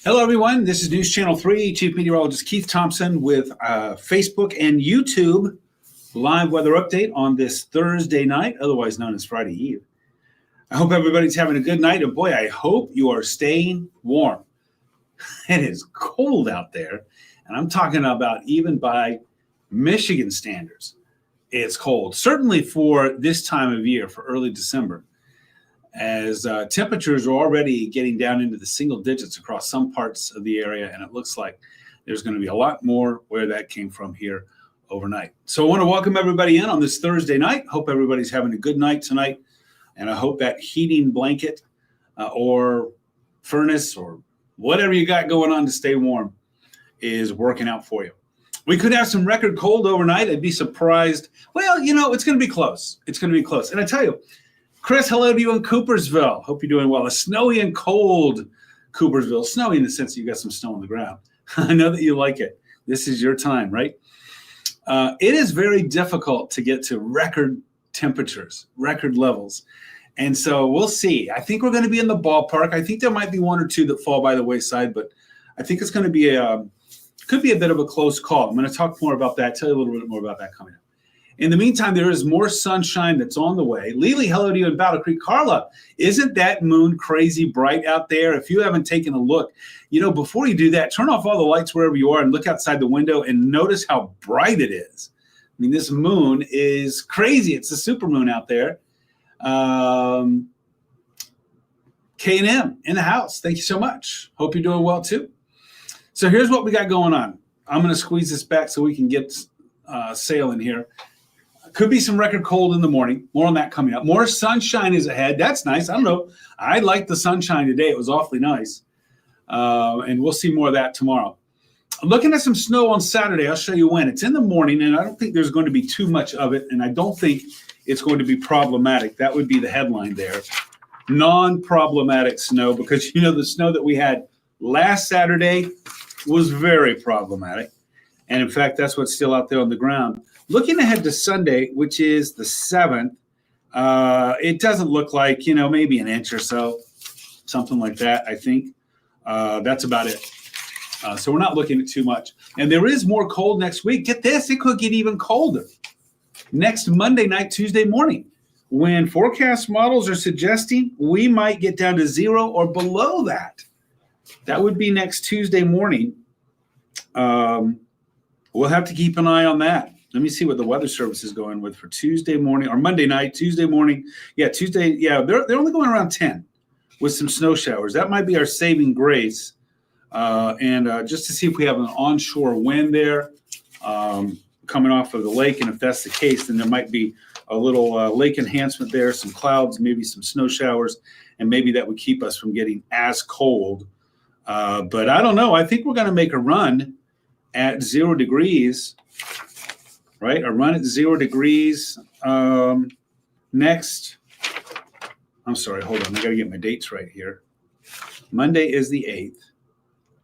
Hello, everyone. This is News Channel 3, Chief Meteorologist Keith Thompson with Facebook and YouTube live weather update on this Thursday night, otherwise known as Friday Eve. I hope everybody's having a good night, and boy, I hope you are staying warm. It is cold out there, and I'm talking about even by Michigan standards. It's cold, certainly for this time of year, for early December, as temperatures are already getting down into the single digits across some parts of the area, and it looks like there's going to be a lot more where that came from here overnight. So I want to welcome everybody in on this Thursday night. Hope everybody's having a good night tonight, and I hope that heating blanket or furnace or whatever you got going on to stay warm is working out for you. We could have some record cold overnight. I'd be surprised. Well, you know, it's going to be close. It's going to be close. And I tell you, Chris, hello to you in Coopersville. Hope you're doing well. A snowy and cold Coopersville. Snowy in the sense that you got some snow on the ground. I know that you like it. This is your time, right? It is very difficult to get to record temperatures, record levels. And so we'll see. I think we're going to be in the ballpark. I think there might be one or two that fall by the wayside, but I think it's going to be could be a bit of a close call. I'm going to talk more about that, tell you a little bit more about that coming up. In the meantime, there is more sunshine that's on the way. Lily, hello to you in Battle Creek. Carla, isn't that moon crazy bright out there? If you haven't taken a look, you know, before you do that, turn off all the lights wherever you are and look outside the window and notice how bright it is. I mean, this moon is crazy. It's a super moon out there. K&M in the house. Thank you so much. Hope you're doing well too. So here's what we got going on. I'm going to squeeze this back so we can get sailing here. Could be some record cold in the morning. More on that coming up. More sunshine is ahead. That's nice. I don't know. I liked the sunshine today. It was awfully nice. And we'll see more of that tomorrow. I'm looking at some snow on Saturday. I'll show you when. It's in the morning, and I don't think there's going to be too much of it, and I don't think it's going to be problematic. That would be the headline there. Non-problematic snow, because, you know, the snow that we had last Saturday was very problematic. And in fact, that's what's still out there on the ground. Looking ahead to Sunday, which is the 7th, it doesn't look like, you know, maybe an inch or so, something like that, I think. That's about it. So we're not looking at too much. And there is more cold next week. Get this, it could get even colder. Next Monday night, Tuesday morning, when forecast models are suggesting we might get down to 0 or below that. That would be next Tuesday morning. We'll have to keep an eye on that. Let me see what the Weather Service is going with for Tuesday morning or Monday night, Tuesday morning. Yeah, Tuesday. Yeah, they're only going around 10 with some snow showers. That might be our saving grace. And just to see if we have an onshore wind there coming off of the lake. And if that's the case, then there might be a little lake enhancement there, some clouds, maybe some snow showers, and maybe that would keep us from getting as cold. But I don't know. I think we're going to make a run at 0 degrees, right? A run at 0 degrees next. I'm sorry, hold on. I got to get my dates right here. Monday is the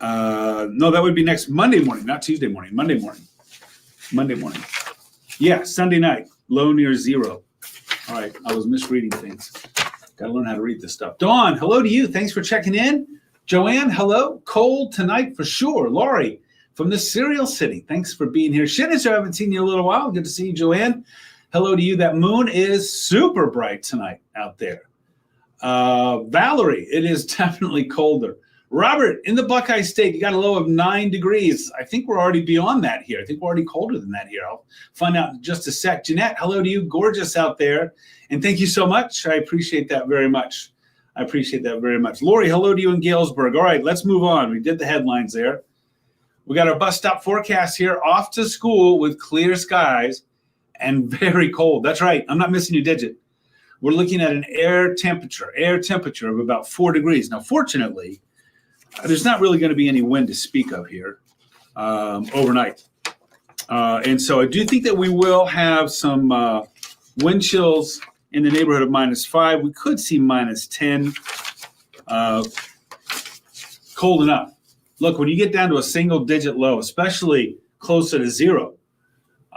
8th. No, that would be next Monday morning, not Tuesday morning. Monday morning. Monday morning. Yeah, Sunday night, low near 0. All right, I was misreading things. Got to learn how to read this stuff. Dawn, hello to you. Thanks for checking in. Joanne, hello. Cold tonight for sure. Laurie from the Cereal City. Thanks for being here. Shitness, I haven't seen you in a little while. Good to see you, Joanne. Hello to you. That moon is super bright tonight out there. Valerie, it is definitely colder. Robert, in the Buckeye State, you got a low of 9 degrees. I think we're already beyond that here. I think we're already colder than that here. I'll find out in just a sec. Jeanette, hello to you. Gorgeous out there. And thank you so much. I appreciate that very much. I appreciate that very much. Lori, hello to you in Galesburg. All right, let's move on. We did the headlines there. We got our bus stop forecast here. Off to school with clear skies and very cold. That's right. I'm not missing a digit. We're looking at an air temperature of about 4 degrees. Now, fortunately, there's not really going to be any wind to speak of here overnight. And so I do think that we will have some wind chills in the neighborhood of -5. We could see -10. Cold enough. Look, when you get down to a single digit low, especially closer to 0,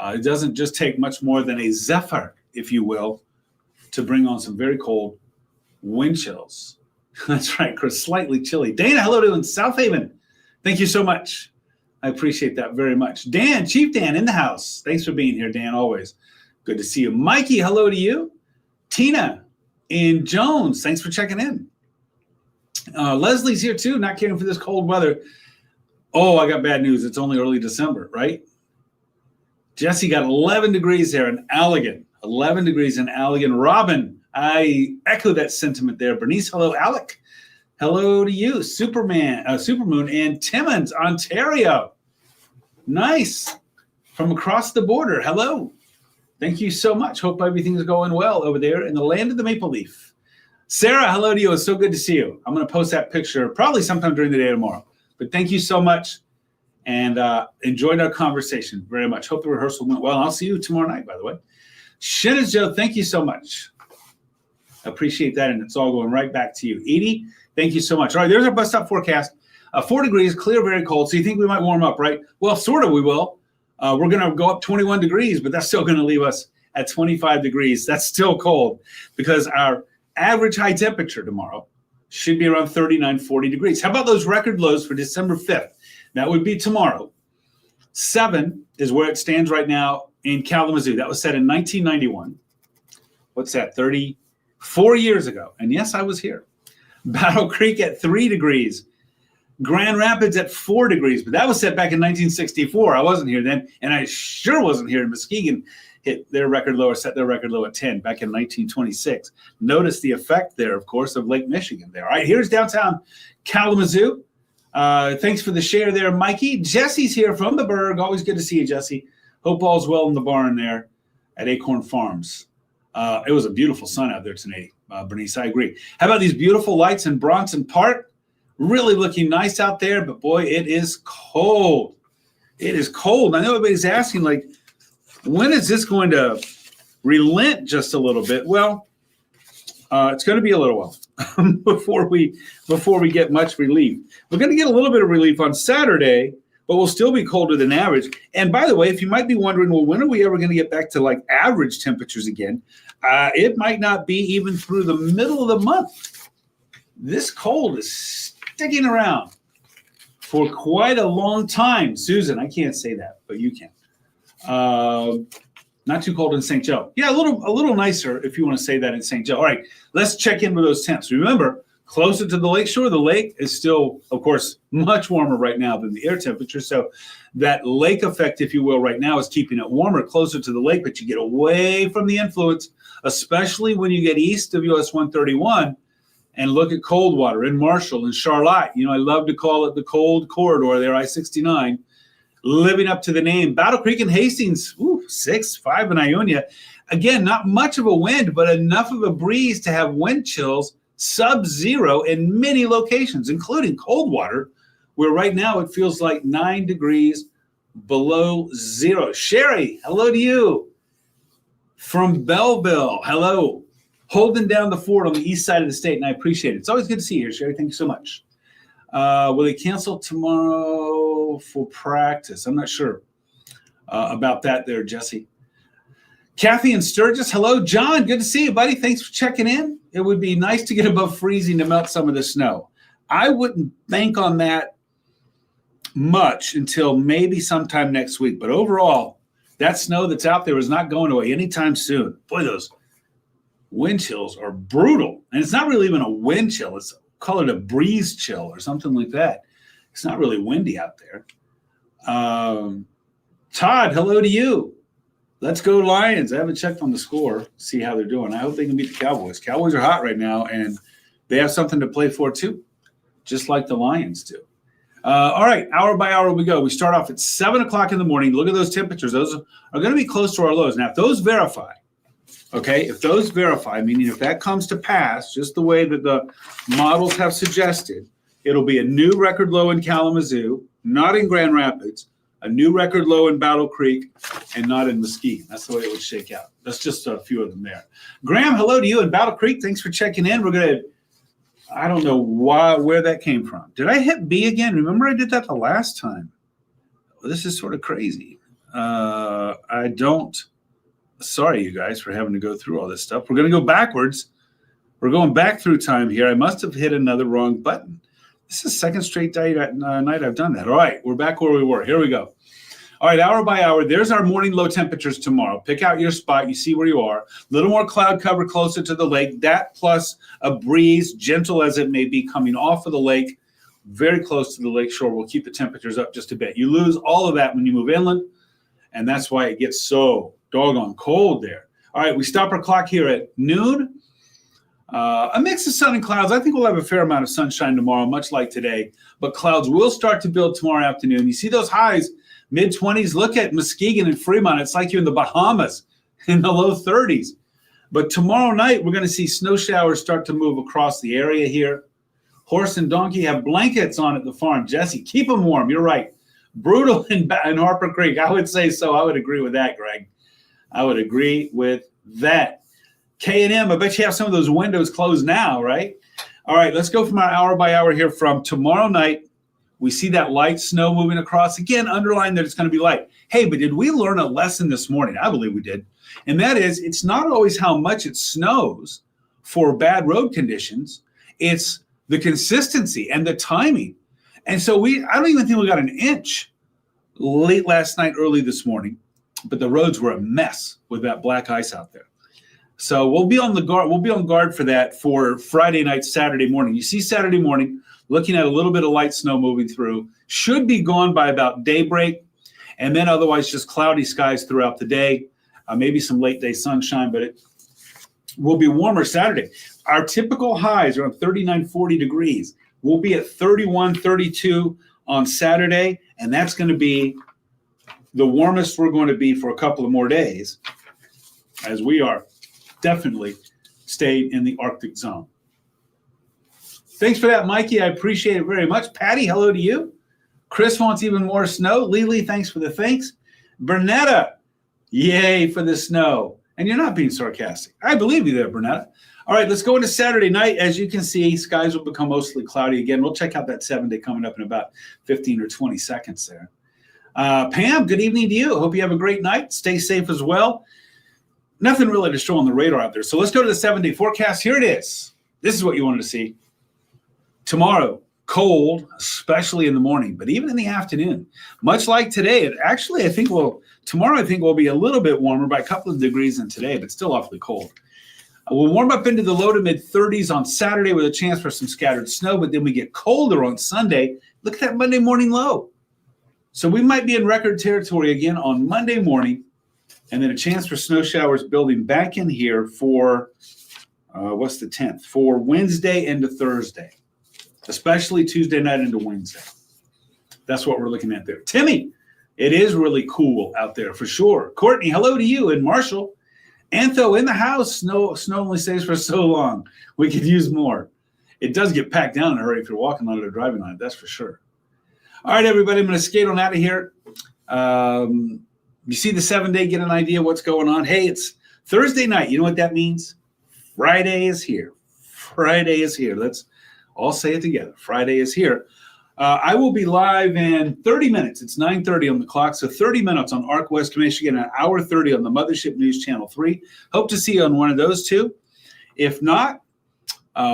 it doesn't just take much more than a zephyr, if you will, to bring on some very cold wind chills. That's right, Chris. Slightly chilly. Dana, hello to you in South Haven. Thank you so much. I appreciate that very much. Dan, Chief Dan in the house. Thanks for being here, Dan, always. Good to see you. Mikey, hello to you. Tina in Jones, thanks for checking in. Leslie's here too, not caring for this cold weather. Oh, I got bad news. It's only early December, right? Jesse got 11 degrees there in Allegan. 11 degrees in Allegan. Robin, I echo that sentiment there. Bernice, hello. Alec, hello to you. Supermoon, and Timmins, Ontario. Nice. From across the border. Hello. Thank you so much. Hope everything's going well over there in the land of the maple leaf. Sarah, hello to you. It's so good to see you. I'm going to post that picture probably sometime during the day tomorrow. But thank you so much, and enjoyed our conversation very much. Hope the rehearsal went well. I'll see you tomorrow night, by the way. Shinnis Joe, thank you so much. Appreciate that, and it's all going right back to you. Edie, thank you so much. All right, there's our bus stop forecast. 4 degrees, clear, very cold. So you think we might warm up, right? Well, sort of we will. We're going to go up 21 degrees, but that's still going to leave us at 25 degrees. That's still cold because our average high temperature tomorrow should be around 39, 40 degrees. How about those record lows for December 5th? That would be tomorrow. 7 is where it stands right now in Kalamazoo. That was set in 1991. What's that, 34 years ago? And yes, I was here. Battle Creek at 3 degrees. Grand Rapids at 4 degrees, but that was set back in 1964. I wasn't here then, and I sure wasn't here in Muskegon. Hit their record low or set their record low at 10 back in 1926. Notice the effect there, of course, of Lake Michigan there. All right, here's downtown Kalamazoo. Thanks for the share there, Mikey. Jesse's here from the Berg. Always good to see you, Jesse. Hope all's well in the barn there at Acorn Farms. It was a beautiful sun out there today, Bernice. I agree. How about these beautiful lights in Bronson Park? Really looking nice out there, but boy, it is cold. It is cold. I know everybody's asking, like, when is this going to relent just a little bit? Well, it's going to be a little while before we get much relief. We're going to get a little bit of relief on Saturday, but we'll still be colder than average. And by the way, if you might be wondering, well, when are we ever going to get back to like average temperatures again? It might not be even through the middle of the month. This cold is sticking around for quite a long time. Susan, I can't say that, but you can. Not too cold in St. Joe. Yeah, a little nicer if you want to say that in St. Joe. All right, let's check in with those temps. Remember, closer to the lakeshore, the lake is still, of course, much warmer right now than the air temperature. So that lake effect, if you will, right now is keeping it warmer closer to the lake, but you get away from the influence, especially when you get east of US 131 and look at Coldwater and Marshall and Charlotte. You know, I love to call it the cold corridor there, I-69. Living up to the name. Battle Creek and Hastings, 6, 5 in Ionia. Again, not much of a wind, but enough of a breeze to have wind chills sub-zero in many locations, including Coldwater, where right now it feels like 9 degrees below zero. Sherry, hello to you. From Belleville, hello. Holding down the fort on the east side of the state, and I appreciate it. It's always good to see you here, Sherry. Thank you so much. Will they cancel tomorrow for practice? I'm not sure about that there, Jesse. Kathy and Sturgis, hello. John, good to see you, buddy. Thanks for checking in. It would be nice to get above freezing to melt some of the snow. I wouldn't bank on that much until maybe sometime next week. But overall, that snow that's out there is not going away anytime soon. Boy, those wind chills are brutal. And it's not really even a wind chill. It's call it a breeze chill or something like that. It's not really windy out there. Todd, hello to you. Let's go Lions. I haven't checked on the score, see how they're doing. I hope they can beat the Cowboys. Cowboys are hot right now, and they have something to play for too, just like the Lions do. All right, hour by hour we go. We start off at 7 o'clock in the morning. Look at those temperatures. Those are going to be close to our lows. Now, if those verify, meaning if that comes to pass, just the way that the models have suggested, it'll be a new record low in Kalamazoo, not in Grand Rapids, a new record low in Battle Creek, and not in Muskegon. That's the way it would shake out. That's just a few of them there. Graham, hello to you in Battle Creek. Thanks for checking in. We're going to, I don't know where that came from. Did I hit B again? Remember I did that the last time. This is sort of crazy. I don't. Sorry, you guys, for having to go through all this stuff. We're going to go backwards. We're going back through time here. I must have hit another wrong button. This is the second straight night I've done that. All right, we're back where we were. Here we go. All right, hour by hour, there's our morning low temperatures tomorrow. Pick out your spot. You see where you are. A little more cloud cover closer to the lake. That plus a breeze, gentle as it may be, coming off of the lake, very close to the lake shore, will keep the temperatures up just a bit. You lose all of that when you move inland, and that's why it gets so doggone cold there. All right, we stop our clock here at noon. A mix of sun and clouds. I think we'll have a fair amount of sunshine tomorrow, much like today, but clouds will start to build tomorrow afternoon. You see those highs, mid-20s. Look at Muskegon and Fremont. It's like you're in the Bahamas in the low 30s. But tomorrow night, we're going to see snow showers start to move across the area here. Horse and donkey have blankets on at the farm. Jesse, keep them warm. You're right. Brutal in Harper Creek. I would say so. I would agree with that, Greg. I would agree with that. K&M, I bet you have some of those windows closed now, right? All right, let's go from our hour by hour here from tomorrow night. We see that light snow moving across. Again, underline that it's going to be light. Hey, but did we learn a lesson this morning? I believe we did. And that is, it's not always how much it snows for bad road conditions. It's the consistency and the timing. And so I don't even think we got an inch late last night, early this morning, but the roads were a mess with that black ice out there. So we'll be on the guard. We'll be on guard for that for Friday night, Saturday morning. You see Saturday morning, looking at a little bit of light snow moving through, should be gone by about daybreak, and then otherwise just cloudy skies throughout the day. Maybe some late day sunshine, but it will be warmer Saturday. Our typical highs are around 39, 40 degrees. We'll be at 31, 32 on Saturday, and that's going to be the warmest we're going to be for a couple of more days, as we are definitely staying in the Arctic zone. Thanks for that, Mikey. I appreciate it very much. Patty, hello to you. Chris wants even more snow. Lily, thanks for the thanks. Bernetta, yay for the snow. And you're not being sarcastic. I believe you there, Bernetta. All right, let's go into Saturday night. As you can see, skies will become mostly cloudy again. We'll check out that 7-day coming up in about 15 or 20 seconds there. Pam, good evening to you. Hope you have a great night. Stay safe as well. Nothing really to show on the radar out there. So let's go to the 7-day forecast. Here it is. This is what you wanted to see. Tomorrow, cold, especially in the morning, but even in the afternoon. Much like today, tomorrow I think will be a little bit warmer by a couple of degrees than today, but still awfully cold. We'll warm up into the low to mid 30s on Saturday with a chance for some scattered snow, but then we get colder on Sunday. Look at that Monday morning low. So we might be in record territory again on Monday morning, and then a chance for snow showers building back in here for, what's the 10th? For Wednesday into Thursday, especially Tuesday night into Wednesday. That's what we're looking at there. Timmy, it is really cool out there for sure. Courtney, hello to you. And Marshall, Antho in the house. Snow only stays for so long. We could use more. It does get packed down in a hurry if you're walking on it or driving on it. That's for sure. All right, everybody, I'm going to skate on out of here. You see the 7-day, get an idea what's going on. Hey, it's Thursday night. You know what that means? Friday is here. Friday is here. Let's all say it together. Friday is here. I will be live in 30 minutes. It's 9:30 on the clock, so 30 minutes on Arc West Michigan, an hour 30 on the Mothership News Channel 3. Hope to see you on one of those two. If not,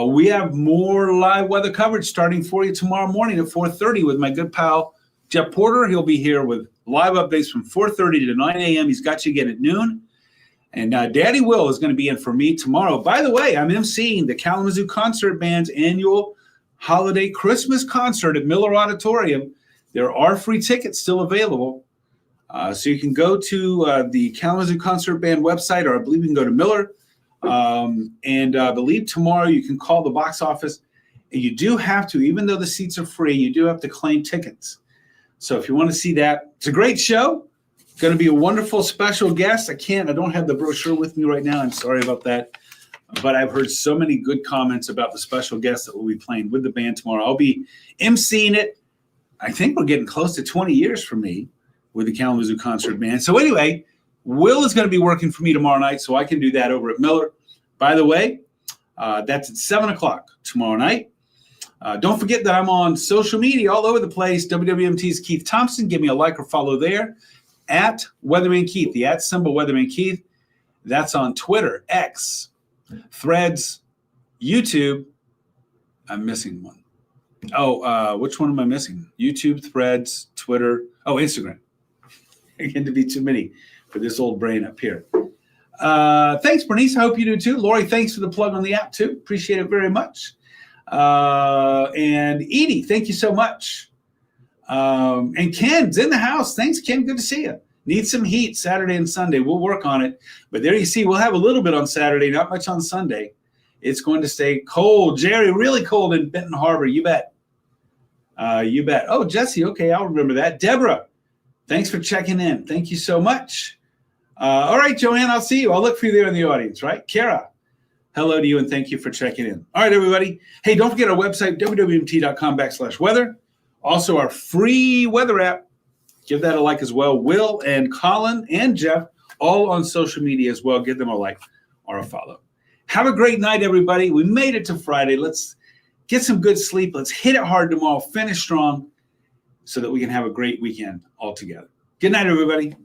we have more live weather coverage starting for you tomorrow morning at 4:30 with my good pal, Jeff Porter. He'll be here with live updates from 4:30 to 9 a.m. He's got you again at noon. And Daddy Will is going to be in for me tomorrow. By the way, I'm emceeing the Kalamazoo Concert Band's annual holiday Christmas concert at Miller Auditorium. There are free tickets still available. So you can go to the Kalamazoo Concert Band website, or I believe you can go to Miller. And I believe tomorrow you can call the box office. And you do have to, even though the seats are free, you do have to claim tickets. So if you want to see that, it's a great show. Going to be a wonderful special guest. I don't have the brochure with me right now. I'm sorry about that. But I've heard so many good comments about the special guest that will be playing with the band tomorrow. I'll be emceeing it. I think we're getting close to 20 years for me with the Kalamazoo Concert Band. So anyway, Will is going to be working for me tomorrow night, so I can do that over at Miller. By the way, that's at 7 o'clock tomorrow night. Don't forget that I'm on social media all over the place. WWMT's Keith Thompson. Give me a like or follow there. At Weatherman Keith, the @ symbol Weatherman Keith. That's on Twitter, X, Threads, YouTube, I'm missing one. Oh, which one am I missing? YouTube, Threads, Twitter. Oh, Instagram. Again, to be too many for this old brain up here. Thanks, Bernice. I hope you do too. Lori, thanks for the plug on the app too. Appreciate it very much. And Edie, thank you so much. And Ken's in the house. Thanks, Ken. Good to see you. Need some heat Saturday and Sunday. We'll work on it. But there you see, we'll have a little bit on Saturday, not much on Sunday. It's going to stay cold. Jerry, really cold in Benton Harbor. You bet. You bet. Oh, Jesse. Okay, I'll remember that. Deborah, thanks for checking in. Thank you so much. All right, Joanne, I'll see you. I'll look for you there in the audience, right? Kara, hello to you, and thank you for checking in. All right, everybody. Hey, don't forget our website, wwmt.com/weather. Also, our free weather app. Give that a like as well. Will and Colin and Jeff, all on social media as well. Give them a like or a follow. Have a great night, everybody. We made it to Friday. Let's get some good sleep. Let's hit it hard tomorrow. Finish strong so that we can have a great weekend all together. Good night, everybody.